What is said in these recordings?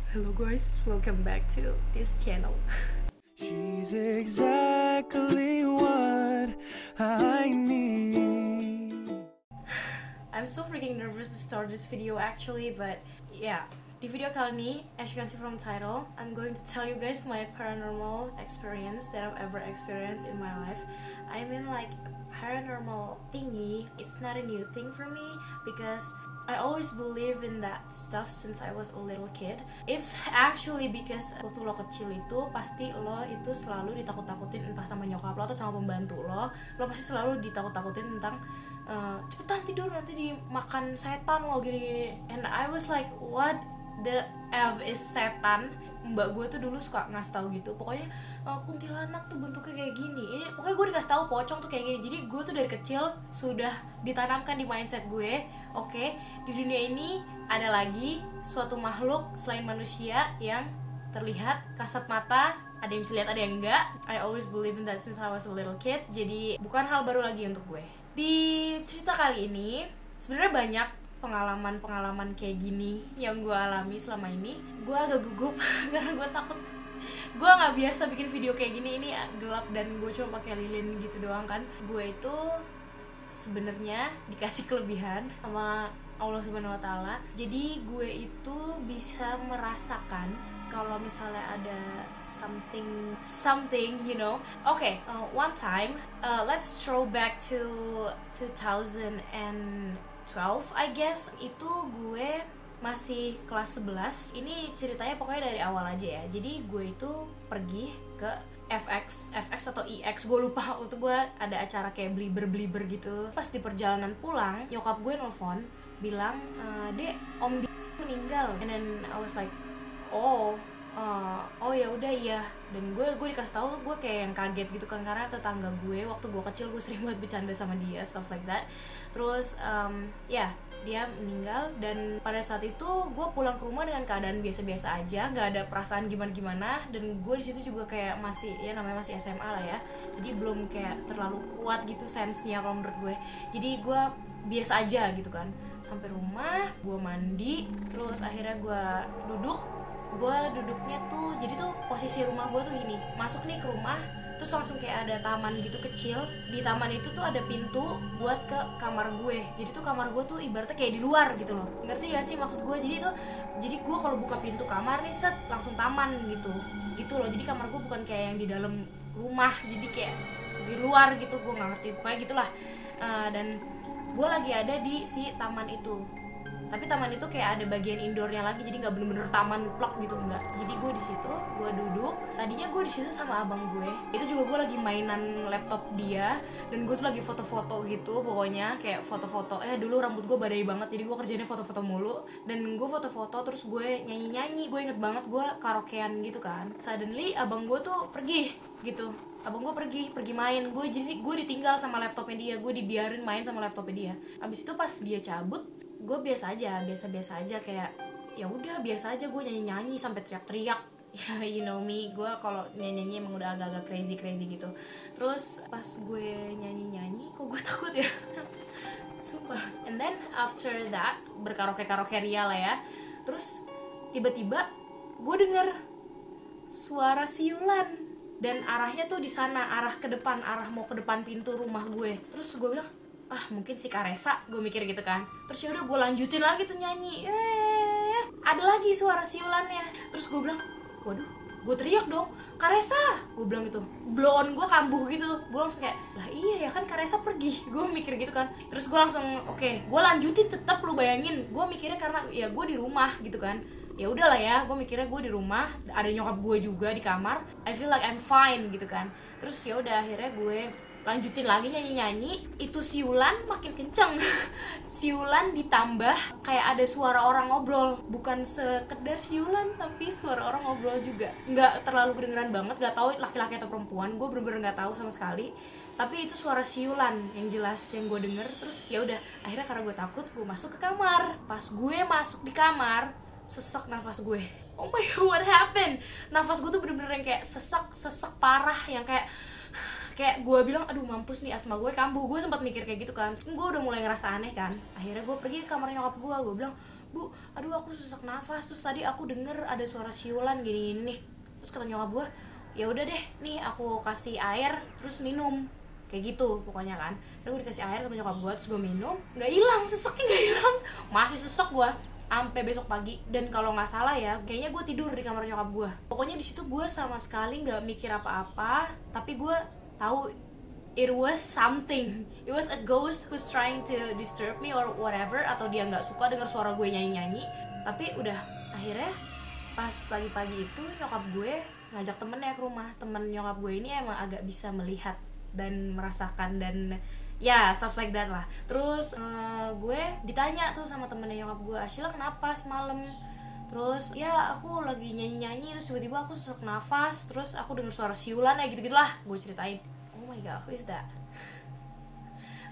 Hello guys, welcome back to this channel. She's exactly what I need. I'm so freaking nervous to start this video actually, but yeah. Di video kali ini, as you can see from the title, I'm going to tell you guys my paranormal experience that I've ever experienced in my life. I mean like paranormal thingy, it's not a new thing for me because I always believe in that stuff since I was a little kid. It's actually because waktu lo kecil itu pasti lo itu selalu ditakut-takutin entah sama nyokap lo atau sama pembantu lo pasti selalu ditakut-takutin tentang cepetan tidur nanti dimakan setan lo gini-gini. And I was like, what the F is setan? Mbak gue tuh dulu suka ngasih tahu gitu, pokoknya kuntilanak tuh bentuknya kayak gini. Ini pokoknya gue dikasih tahu pocong tuh kayak gini. Jadi gue tuh dari kecil sudah ditanamkan di mindset gue, oke, di dunia ini ada lagi suatu makhluk selain manusia yang terlihat kasat mata, ada yang bisa lihat ada yang enggak. I always believe in that since I was a little kid. Jadi bukan hal baru lagi untuk gue. Di cerita kali ini sebenarnya banyak pengalaman kayak gini yang gue alami selama ini. Gue agak gugup karena gue takut. Gue nggak biasa bikin video kayak gini, ini gelap dan gue cuma pakai lilin gitu doang kan. Gue itu sebenarnya dikasih kelebihan sama Allah Subhanahu Wa Taala. Jadi gue itu bisa merasakan kalau misalnya ada something, you know. Okay, one time, let's throw back to 2012, I guess. Itu gue masih kelas 11. Ini ceritanya pokoknya dari awal aja ya. Jadi gue itu pergi ke FX atau EX, gue lupa. Waktu gue ada acara kayak beliber gitu. Pas di perjalanan pulang, nyokap gue nelfon bilang, "Dek, Om meninggal." And then I was like, oh ya udah ya. Dan gue dikasih tahu, gue kayak yang kaget gitu kan, karena tetangga gue waktu gue kecil gue sering buat bercanda sama dia, stuff like that. Terus ya dia meninggal. Dan pada saat itu gue pulang ke rumah dengan keadaan biasa-biasa aja, nggak ada perasaan gimana. Dan gue di situ juga kayak masih, ya namanya masih SMA lah ya, jadi belum kayak terlalu kuat gitu sense-nya kalau menurut gue. Jadi gue biasa aja gitu kan. Sampai rumah, gue mandi, terus akhirnya gue duduknya tuh, jadi tuh posisi rumah gue tuh gini, masuk nih ke rumah, terus langsung kayak ada taman gitu kecil. Di taman itu tuh ada pintu buat ke kamar gue. Jadi tuh kamar gue tuh ibaratnya kayak di luar gitu loh, ngerti gak sih maksud gue? Jadi gue kalau buka pintu kamar nih, set, langsung taman gitu loh. Jadi kamar gue bukan kayak yang di dalam rumah, jadi kayak di luar gitu, gue nggak ngerti, pokoknya gitulah. Dan gue lagi ada di si taman itu. Tapi taman itu kayak ada bagian indoornya lagi, jadi nggak bener-bener taman plok gitu, nggak. Jadi gue di situ, gue duduk. Tadinya gue di situ sama abang gue. Itu juga gue lagi mainan laptop dia, dan gue tuh lagi foto-foto gitu, pokoknya kayak foto-foto. Dulu rambut gue badai banget, jadi gue kerjanya foto-foto mulu. Dan gue foto-foto, terus gue nyanyi-nyanyi. Gue inget banget gue karaokean gitu kan. Suddenly abang gue tuh pergi gitu. Abang gue pergi main. Gue ditinggal sama laptopnya dia. Gue dibiarin main sama laptopnya dia. Abis itu pas dia cabut, gue biasa aja kayak ya udah biasa aja, gue nyanyi sampai teriak-teriak. Ya, you know me, gue kalau nyanyi emang udah agak-agak crazy gitu. Terus pas gue nyanyi kok gue takut ya. Sumpah. And then after that, berkaraoke ria lah ya. Terus tiba-tiba gue denger suara siulan, dan arahnya tuh di sana, arah mau ke depan pintu rumah gue. Terus gue bilang, mungkin si Karesa, gue mikir gitu kan. Terus ya udah gue lanjutin lagi tuh nyanyi. Ada lagi suara siulannya. Terus gue bilang, waduh, gue teriak dong, Karesa, gue bilang gitu. Blow on gue kambuh gitu. Gue langsung kayak, lah iya ya kan Karesa pergi. Gue mikir gitu kan. Terus gue langsung oke, gue lanjutin tetap. Lu bayangin, gue mikirnya karena ya gue di rumah gitu kan. Ya udahlah ya, gue mikirnya gue di rumah, ada nyokap gue juga di kamar. I feel like I'm fine gitu kan. Terus ya udah akhirnya gue lanjutin lagi nyanyi. Itu siulan makin kenceng. Siulan ditambah kayak ada suara orang ngobrol. Bukan sekedar siulan, tapi suara orang ngobrol juga. Nggak terlalu kedengeran banget, nggak tahu laki-laki atau perempuan. Gue bener-bener nggak tahu sama sekali. Tapi itu suara siulan yang jelas yang gue denger. Terus ya udah, akhirnya karena gue takut, gue masuk ke kamar. Pas gue masuk di kamar, sesak nafas gue. Oh my god, what happened? Nafas gue tuh bener-bener yang kayak sesak parah, yang kayak gue bilang, aduh mampus nih, asma gue kambuh. Gue sempat mikir kayak gitu kan. Gue udah mulai ngerasa aneh kan. Akhirnya gue pergi ke kamar nyokap gue bilang, Bu, aduh aku sesak nafas, terus tadi aku denger ada suara siulan gini-gini. Terus kata nyokap gue, ya udah deh, nih aku kasih air terus minum, kayak gitu pokoknya kan. Terus gue dikasih air sama nyokap gue, terus gue minum, nggak hilang, seseknya nggak hilang, masih sesek gue sampai besok pagi. Dan kalau nggak salah ya, kayaknya gue tidur di kamar nyokap gue. Pokoknya di situ gue sama sekali nggak mikir apa-apa, tapi gue tahu it was something, it was a ghost who's trying to disturb me or whatever, atau dia nggak suka dengar suara gue nyanyi-nyanyi. Tapi udah, akhirnya pas pagi-pagi itu nyokap gue ngajak temennya ke rumah. Temen nyokap gue ini emang agak bisa melihat dan merasakan dan ya stuff like that lah. Terus gue ditanya tuh sama temennya nyokap gue, Ashila kenapa semalam? Terus ya aku lagi nyanyi-nyanyi, terus tiba-tiba aku sesak nafas, terus aku dengar suara siulan, ya gitu-gitulah gue ceritain. Oh my god, who is that?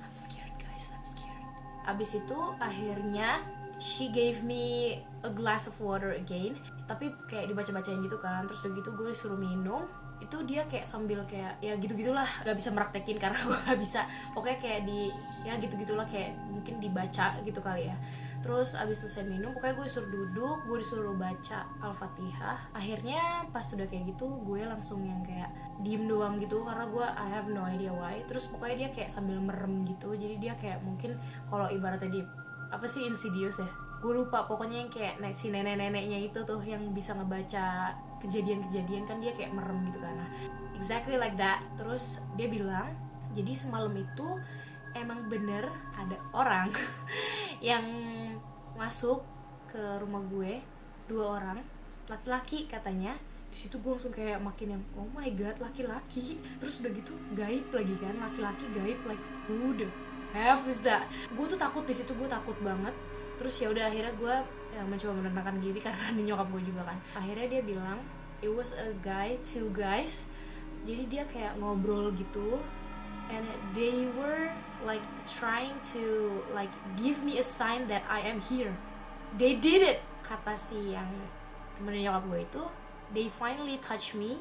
I'm scared guys, I'm scared. Abis itu akhirnya she gave me a glass of water again, tapi kayak dibaca-bacain gitu kan. Terus udah gitu gue disuruh minum. Itu dia kayak sambil kayak ya gitu-gitulah, gak bisa meraktekin karena gue gak bisa. Pokoknya kayak di ya gitu-gitulah, kayak mungkin dibaca gitu kali ya. Terus abis selesai minum, pokoknya gue disuruh duduk, gue disuruh baca Al-Fatihah. Akhirnya pas udah kayak gitu, gue langsung yang kayak diem doang gitu, karena gue I have no idea why. Terus pokoknya dia kayak sambil merem gitu, jadi dia kayak mungkin kalau ibaratnya di apa sih, Insidious ya, gue lupa. Pokoknya yang kayak si nenek-neneknya itu tuh yang bisa ngebaca kejadian-kejadian kan, dia kayak merem gitu kan. Nah, exactly like that. Terus dia bilang, jadi semalam itu emang bener ada orang yang masuk ke rumah gue, 2 orang laki-laki katanya. Di situ gue langsung kayak makin yang oh my god, laki-laki. Terus udah gitu gaib lagi kan, laki-laki gaib, like who the hell is that? Gue tuh takut di situ, gue takut banget. Terus ya udah akhirnya gue ya mencoba menenangkan diri karena ada nyokap gue juga kan. Akhirnya dia bilang it was a guy, 2 guys. Jadi dia kayak ngobrol gitu, and they were like trying to like give me a sign that I am here. They did it. Kata si yang temennya nyokap gue itu, they finally touch me.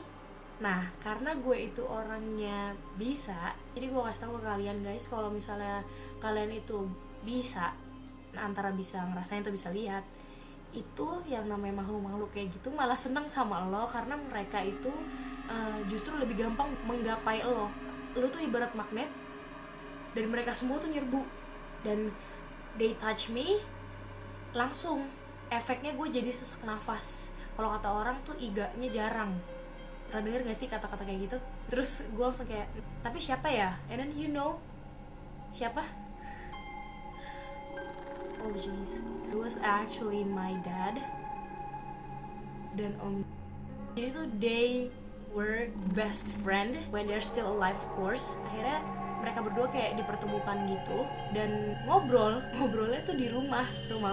Nah, karena gue itu orangnya bisa, jadi gue kasih tahu ke kalian guys, kalau misalnya kalian itu bisa, antara bisa ngerasain atau bisa lihat, itu yang namanya makhluk-makhluk kayak gitu malah seneng sama lo, karena mereka itu justru lebih gampang menggapai lo. Lo tuh ibarat magnet, dan mereka semua tuh nyerbu. Dan they touch me, langsung efeknya gue jadi sesak nafas. Kalau kata orang tuh iganya jarang. Pernah denger gak sih kata-kata kayak gitu? Terus gue langsung kayak, tapi siapa ya? And then you know siapa? Oh jeez, it was actually my dad dan om. Jadi tuh they were best friend when they're still alive, of course. Akhirnya mereka berdua kayak dipertemukan gitu dan ngobrolnya tuh di rumah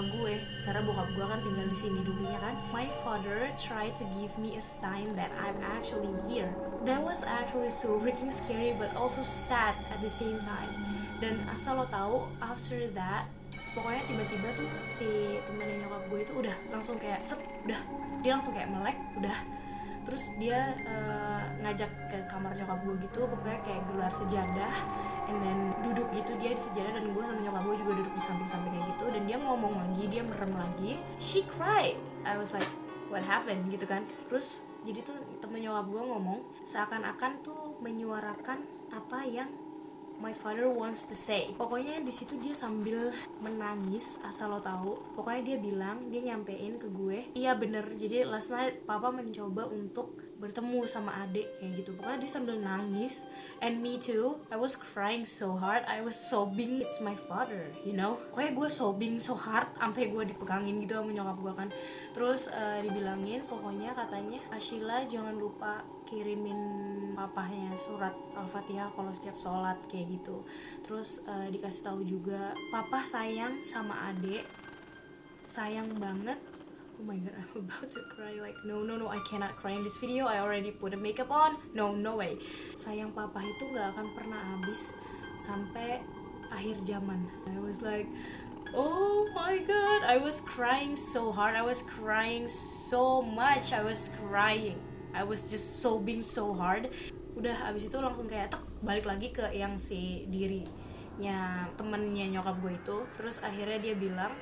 gue, karena bokap gue kan tinggal di sini dulunya kan. My father tried to give me a sign that I'm actually here. That was actually so freaking scary but also sad at the same time. Dan asal lo tahu, after that pokoknya tiba-tiba tuh si temennya nyokap gue itu udah langsung kayak dia langsung kayak melek udah. Terus dia ngajak ke kamar nyokap gue gitu, pokoknya kayak gelar sejadah, and then duduk gitu dia di sejadah, dan gue sama nyokap gue juga duduk di samping-samping kayak gitu. Dan dia ngomong lagi, dia merem lagi, she cried. I was like, what happened gitu kan. Terus jadi tuh temen nyokap gue ngomong seakan-akan tuh menyuarakan apa yang my father wants to say. Pokoknya di situ dia sambil menangis, asal lo tahu. Pokoknya dia bilang, dia nyampein ke gue, iya bener, jadi last night papa mencoba untuk bertemu sama adik kayak gitu. Pokoknya dia sambil nangis, and me too. I was crying so hard, I was sobbing. It's my father, you know. Pokoknya gue sobbing so hard sampai gue dipegangin gitu sama nyokap gue kan. Terus dibilangin, pokoknya katanya, Ashila jangan lupa kirimin papahnya surat Al-Fatihah kalau setiap sholat kayak gitu. Terus dikasih tahu juga, papa sayang sama adek, sayang banget. Oh my god, I'm about to cry. Like no, I cannot cry in this video. I already put the makeup on. No way. Sayang papa itu gak akan pernah habis sampai akhir zaman. I was like, oh my god, I was crying so hard. I was crying so much. I was just sobbing so hard. Udah abis itu langsung kayak balik lagi ke yang si dirinya temennya nyokap gue itu. Terus akhirnya dia bilang,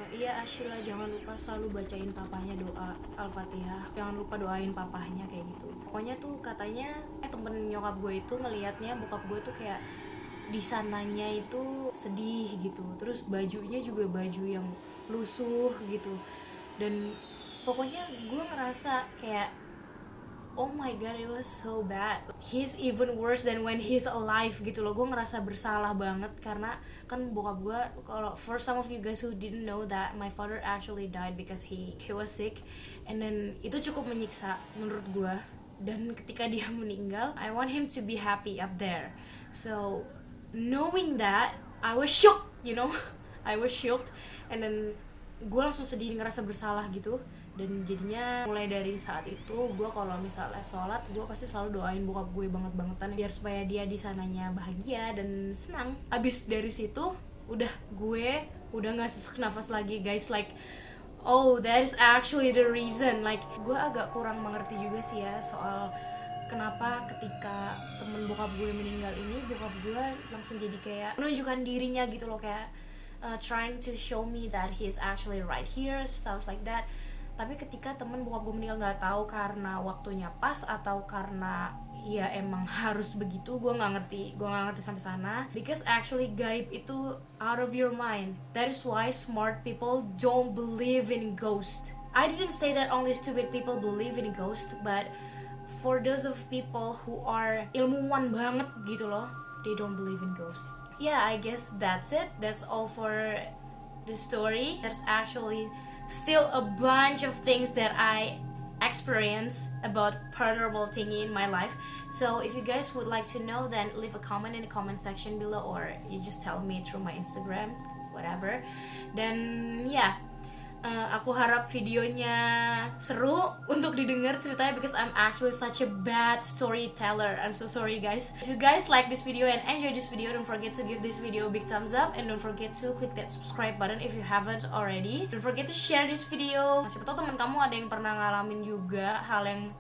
Iya Ashila, jangan lupa selalu bacain papahnya doa Al-Fatihah. Jangan lupa doain papahnya kayak gitu. Pokoknya tuh katanya temen nyokap gue itu ngelihatnya bokap gue tuh kayak di sananya itu sedih gitu. Terus bajunya juga baju yang lusuh gitu. Dan pokoknya gue ngerasa kayak oh my god, it was so bad. He's even worse than when he's alive gitu loh. Gue ngerasa bersalah banget karena kan bokap gue, kalau for some of you guys who didn't know that my father actually died because he was sick, and then itu cukup menyiksa menurut gue. Dan ketika dia meninggal, I want him to be happy up there. So knowing that, I was shocked, you know. I was shocked, and then gue langsung sedih, ngerasa bersalah gitu. Dan jadinya mulai dari saat itu gue kalau misalnya sholat, gue pasti selalu doain bokap gue banget-bangetan biar supaya dia di sananya bahagia dan senang. Abis dari situ gue udah gak sesak nafas lagi guys, like oh that is actually the reason. Like gue agak kurang mengerti juga sih ya soal kenapa ketika temen bokap gue meninggal ini, bokap gue langsung jadi kayak menunjukkan dirinya gitu loh, kayak trying to show me that he is actually right here, stuff like that. Tapi ketika temen bokap gue meninggal, nggak tahu karena waktunya pas atau karena ya emang harus begitu, gue nggak ngerti sampai sana. Because actually gaib itu out of your mind. That is why smart people don't believe in ghost. I didn't say that only stupid people believe in ghost, but for those of people who are ilmuwan banget gitu loh, they don't believe in ghosts. Yeah, I guess that's it. That's all for the story. There's actually still a bunch of things that I experience about paranormal thingy in my life. So if you guys would like to know, then leave a comment in the comment section below, or you just tell me through my Instagram, whatever. Dan ya, aku harap videonya seru untuk didengar ceritanya, because I'm actually such a bad storyteller. I'm so sorry guys. If you guys like this video and enjoy this video, don't forget to give this video a big thumbs up, and don't forget to click that subscribe button if you haven't already. Don't forget to share this video. Siapa tahu teman kamu ada yang pernah ngalamin juga hal yang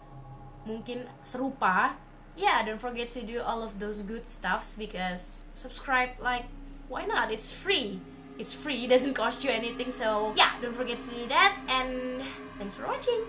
mungkin serupa. Yeah, don't forget to do all of those good stuffs, because subscribe, like, why not? It's free. It's free, it doesn't cost you anything, so yeah, don't forget to do that, and thanks for watching.